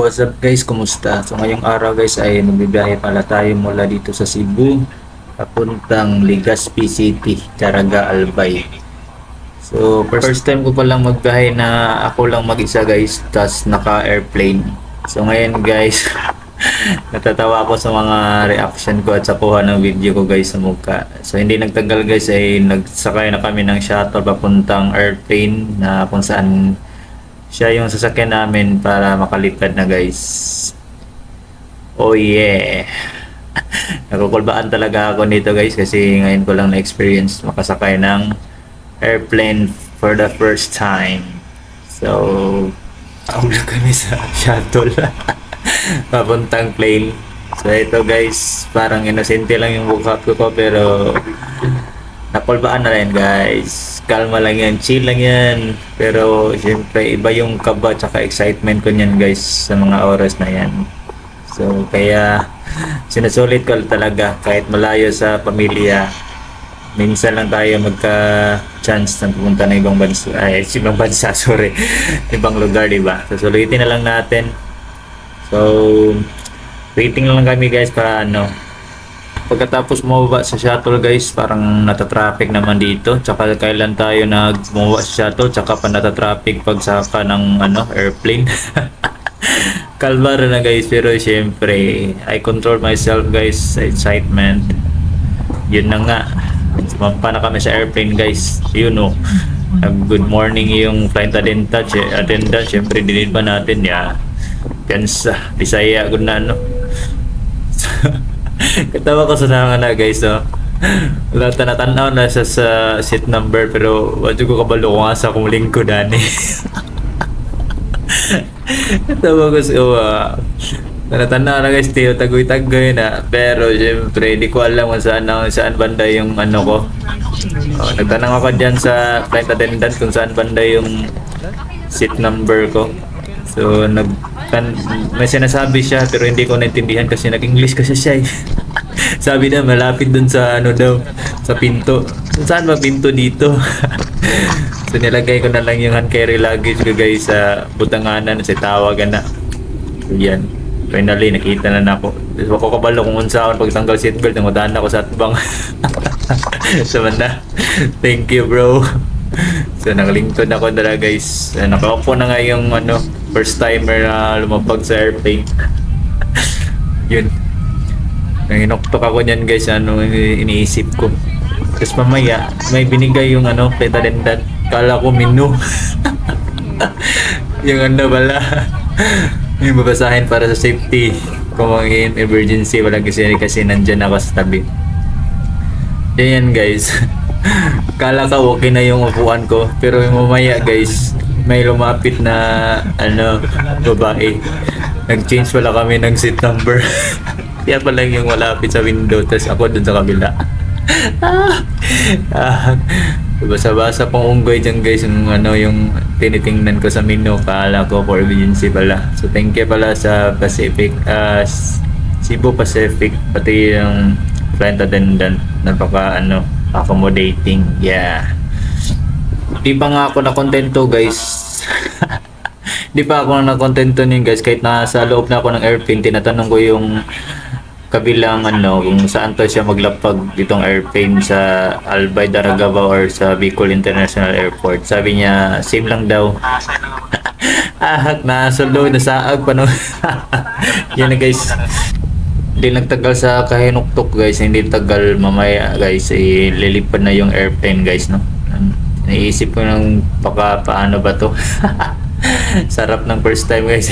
what's up guys? Kumusta? So ngayong araw guys ay magbibiyahe pala tayo mula dito sa Cebu papuntang Legazpi City, Caraga, Albay. So first time ko palang magbiyahe na ako lang mag-isa guys, tas naka-airplane. So ngayon guys, natatawa ako sa mga reaction ko at sa kuha ng video ko guys sa mukha. So hindi nagtagal guys ay nagsakay na kami ng shuttle papuntang airplane na kung saan siya yung sasakyan namin para makalipad na guys. Oh yeah. Nakukulbaan talaga ako nito guys kasi ngayon ko lang na-experience makasakay ng airplane for the first time. So ako na kami sa shuttle papuntang plane. So ito guys, parang inosente lang yung bukat ko pero nakulbaan na rin guys. Kalma lang yan, chill lang yan. Pero siyempre iba yung kaba at excitement ko niyan guys sa mga oras na yan. So kaya sinusulit ko talaga kahit malayo sa pamilya. Minsan lang tayo magka-chance na pupunta na ibang bansa. Ay, ibang bansa, sorry. Ibang lugar, diba? So sulitin na lang natin. So waiting lang kami guys para pagkatapos bumaba sa shuttle guys, parang natatraffic naman dito. Tsaka kailan tayo bumaba sa shuttle, tsaka pa natatraffic pagsaka ng airplane. Kalmar na guys, pero syempre I control myself guys sa excitement. Yun na nga, sumampa na kami sa airplane guys. Good morning yung flight attendant. Syempre dinid pa natin Piansa, Bisaya good na katawa ko sa na guys wala tanatanaw na sa seat number pero wadyo ko kabalo ko nga sa kung lingkod katawa ko sa tanatanaw na guys tiyo tagoy-tagoy na pero syempre di ko alam kung saan banda yung ko. Nagtanong ako dyan sa flight attendant kung saan banda yung seat number ko. So may sinasabi siya pero hindi ko naintindihan kasi nag-English kasi siya Sabi na malapit dun sa sa pinto. Saan ba pinto dito? So nilagay ko na lang yung hand carry luggage ko guys sa butanganan sa tawagan na. So yan. Finally nakita na ako. So ako kabalo kung unsaon pagtanggal seatbelt ng udahan ako sa atbang. So na. Thank you bro. So nakalingkod ako dala guys. Nakaupo na nga yung first timer na lumapag sa airplane. Yun. Nanginoktok ako niyan guys, iniisip ko. Tapos mamaya may binigay yung flight attendant. Kala ko menu. Yung pala. Yung babasahin para sa safety. Kung in emergency wala kasi nandyan ako sa tabi. Yan guys. Kala ka okay na yung upuan ko pero yung mamaya guys may lumapit na babae. Nag-change pala kami ng seat number. Kaya pa lang yung malapit sa window tapos ako dun sa kabila. Basa-basa pang unggoy dyan guys yung tinitingnan ko sa menu. Kala ko for emergency pala. So thank you pala sa Pacific Cebu Pacific pati yung flight attendant. Napaka accommodating. Yeah. Di pa nga ako nakontento guys. Di pa ako nakontento niyan guys kahit nasa loob na ako ng airplane. Tinatanong ko yung kabilang kung saan to siya maglapag ditong airplane sa Albay, Daragava or sa Bicol International Airport. Sabi niya same lang daw. Nasa loob na saag pa Yan na guys. Hindi nagtagal sa kahinuktok guys, hindi tagal mamaya guys lilipad na yung airplane guys Naisip ko nang paano ba to. Sarap ng first time guys.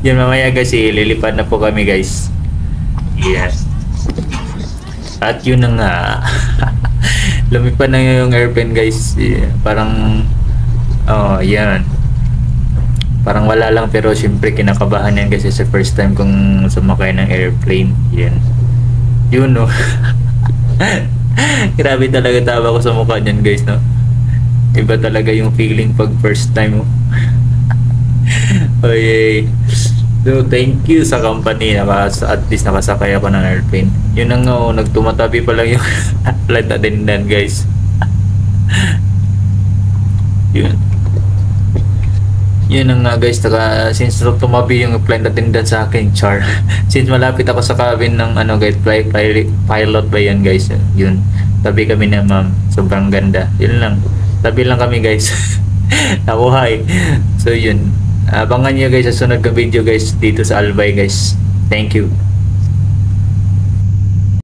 Yun mamaya guys lilipad na po kami guys. Yes. At yun na nga. Lumipad na yung airplane guys. Parang yan. Parang wala lang pero syempre kinakabahan yan kasi sa first time kong sumakay ng airplane. Yan. Yun Grabe talaga tawa ko sa mukha niyan guys Iba talaga yung feeling pag first time Okay. So thank you sa company at least nakasakay ako ng airplane. Yun na nga nagtumatabi pa lang yung flight attendant guys. Yun. Yun na nga guys, since tumabi yung flight attendant sa akin, char. Since malapit ako sa cabin ng ano guys, pilot ba yan guys? Yun, tabi kami na ma'am, sobrang ganda. Yun lang, tabi lang kami guys. Nakuha eh. So yun, abangan nyo guys sa sunod na video guys dito sa Albay guys. Thank you.